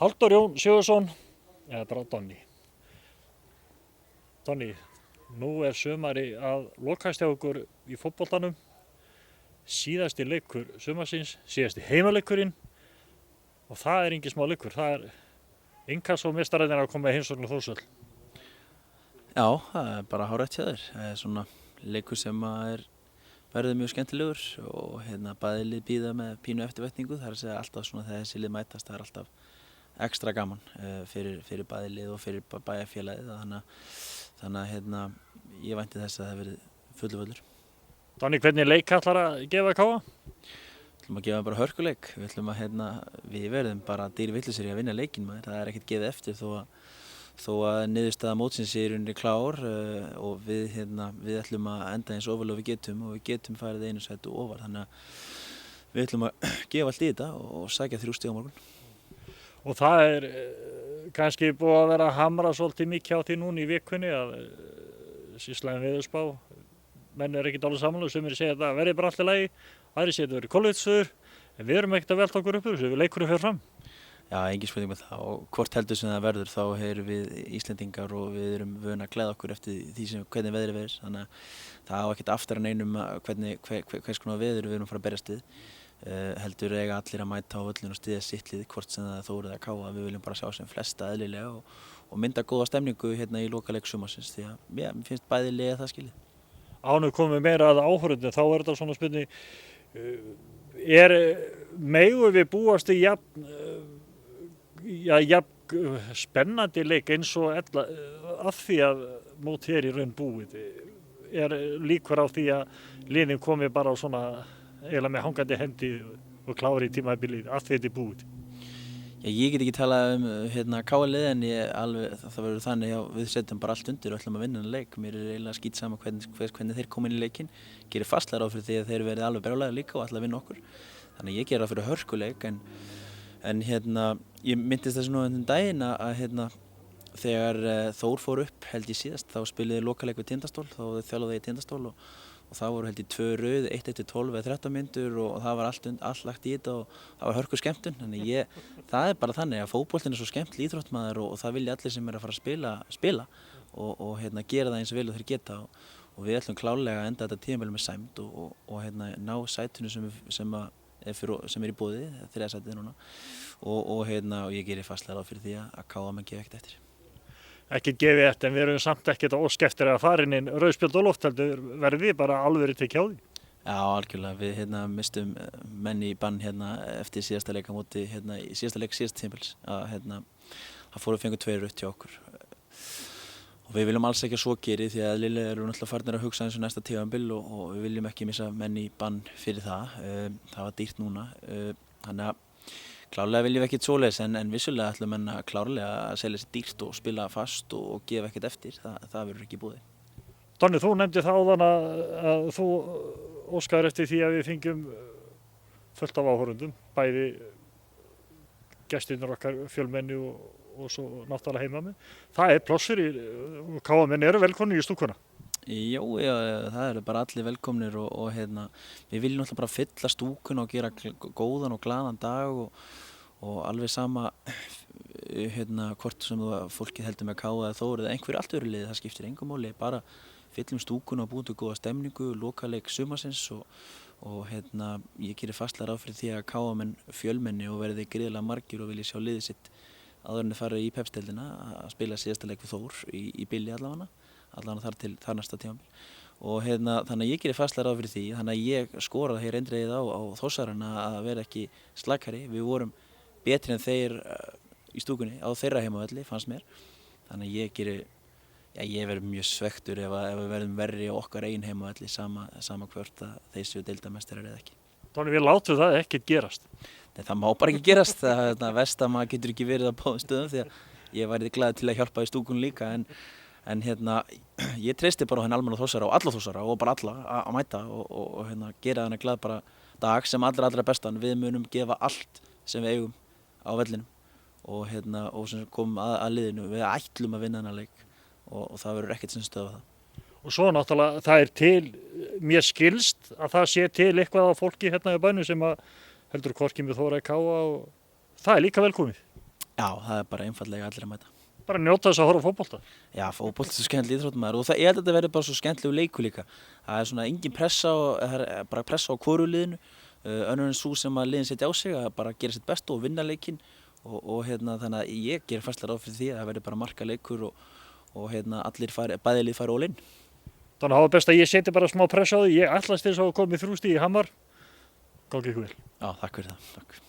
Halldór Jón Sigurðsson, eða bara Donni. Donni, nú sumari að lokast hjá okkur í fótboltanum. Síðasti leikur sumarsins, síðasti heimaleikurinn og það engin smá leikur. Það inkassómeistararnir að koma í heimsókn á Þórshöll. Já, það bara hárrétt hjá þér. Það svona leikur sem verður mjög skemmtilegur og bæði lið bíða með pínu eftirvæntingu. Það að segja alltaf svona þegar þessi lið mætast, það alltaf ekstra gaman fyrir bæði lið og fyrir bæjarfélagið. Þannig að ég vænti þess að það verði fullur völlur. Donni, hvernig leik ætlar að gefa Káa? Við ætlum að gefa bara hörkuleik. Við ætlum við verðum bara dýrvillisir í að vinna leikinn maður. Það ekkert gefið eftir þó að niðurstaða mótsins í rauninni klár og við ætlum að enda eins ofarlega við getum og við getum farið einu sæti ofar. Þannig að við ætlum að gefa allt í þetta og sækja 3 stig á morgun. Og það kannski búið að vera að hamra svolítið mikið á því núna í vikunni að sýslæðin veðurspá. Menn ekkert alveg samanlega sem segja að það verði bara allt í lagi, aðrir segja að það verði kolvitsur, en við erum ekkert að velta okkur upp úr þessu, við leikurinn fer fram. Já, engin spurning með það og hvort heldur sem það verður þá erum við Íslendingar og við erum vön að gleða okkur eftir því hvernig veðrið verður. Þannig að það á ekkert aftur en einum hvers konar veður við erum að fara að berjast við. Heldur eiga allir að mæta á völlinn og styðja sitt lið hvort sem það Þór eða Káa. Við viljum bara sjá sem flesta eðlilega og mynda góða stemningu í lokaleik sumarsins því að mér finnst bæði lið það skilið. Ánum komum meira að áhorfendum, þá þetta svona spurning, megum við búast í jafn spennandi leik eins og af því að mótið í raun búið? Líkur á því að liðin komi bara á svona eiginlega með hangandi hendi og klári í tímabilið af því þetta búið? Já, ég get ekki talað Káa-lið en það verður þannig að við setjum bara allt undir og ætlum að vinna þennan leik. Mér eiginlega skítsama hvernig þeir koma inn í leikinn. Gerir fastlega ráð fyrir því að þeir verði alveg brjálæðir líka og ætla að vinna okkur. Þannig að ég geri ráð fyrir hörkuleik en ég myndist þess nú daginn að þegar Þór fór upp held ég síðast þá spiluði lokaleik við Tindastól, þá þjálfaði ég Tindastól og það voru held ég 2 rauð, 1-12 eða 13 mínútur og það var allt lagt í þetta og það var hörku skemmtun. Þannig það bara þannig að fótboltinn svo skemmtileg íþróttmaður og það vilja allir sem að fara að spila og gera það eins og vel og þeir geta og við ætlum klárlega að enda þetta tímabil með sæmd og ná sætinu sem í boði, 3. sætið núna og ég gerir fastlega ráð fyrir því að Káa menn gefa ekkert eftir. Ekki gefið eftir, en við erum samt ekkert að óska eftir að fara inn rauðspjöld og loft, heldur verðum við bara alveg tekið á því? Já, algjörlega. Við mistum menn í bann eftir síðasta leik á móti, í síðasta leik síðasta tímabils það fengu 2 rautt hjá okkur. Og við viljum alls ekki að svo geri því að Lille eru náttúrulega farnir að hugsa eins og næsta tímabil og við viljum ekki missa menn í bann fyrir það. Það var dýrt núna. Þannig að klárlega viljum við ekkert svoleiðis en vissulega ætlum menn að klárlega að selja sér dýrt og spila fast og gefa ekkert eftir. Það verður ekki búið. Donni, þú nefndi það áðan að þú óskaðir eftir því að við fengjum fullt af áhorfendum, bæði gestirnir okkar fjölmenni og svo náttúrulega heimamenn. Það plássur og Káamenn eru velkomnir í stúkuna. Já, það eru bara allir velkomnir og við viljum náttúrulega bara fylla stúkuna og gera góðan og glaðan dag og alveg sama hvort sem fólkið heldur með Káa eða Þór eða einhver allt öðru liði, það skiptir engu máli, bara fyllum stúkuna og búum til góða stemningu, lokaleik sumarsins og ég gerir fastlega ráð fyrir því að Káamenn fjölmenni og verði gríðarlega margir og vilja sjá liðið sitt áður en þeir fara í Pepsdeildina að spila síðasta leik við Þór í billi allavega þar næsta tímabil og þannig að ég gerir fastlega ráð fyrir því, þannig að ég skoraði hér eindregið á Þórsarana að vera ekki slakari. Við vorum betri en þeir í stúkunni á þeirra heimavelli, fannst mér. Þannig að ég verður mjög svekktur ef við verðum verri á okkar eigin heimavelli sama hvort að þeir séu deildarmeistarar eða ekki. Þannig við látum það ekkert gerast. Nei, það má bara ekki gerast, það verst að maður getur ekki verið á báðum stöðum því að ég væri glaður til að hjálpa í stúkunni líka en ég treysti bara á henni almenna Þórsara og alla Þórsara og bara alla að mæta og gera henni glað bara dag sem allra bestan. Við munum gefa allt sem við eigum á vellinum og sem komum að liðinu. Við ætlum að vinna hennar leik og það verður ekkert sem stöðva það. Og svo náttúrulega það til, mér skilst að það sé til eitthvað á fólki í bænum sem að heldur hvorki með Þóra Káa og það líka velkomið. Já, það er bara einfallega allir að mæta. Bara njóta þess að horfa á fótbolta. Já, fótbolti er svo skemmtileg íþrótt maður og ég held að þetta verði bara svo skemmtilegu leikur líka. Það er svona engin pressa það er bara pressa á hvoru liðinu, önnur en sú sem að liðin setja á sig að bara gera sitt besta og vinna leikinn og þannig að ég ger fastlega ráð fyrir því að það verði bara marka leikur og allir bæði lið fari all in. Þannig að það var best að ég seti bara smá pressa á því. Ég ætlast þess að koma í 3 stig í Hamar. Gangi ykkur vel. Já, takk fyrir það. Takk.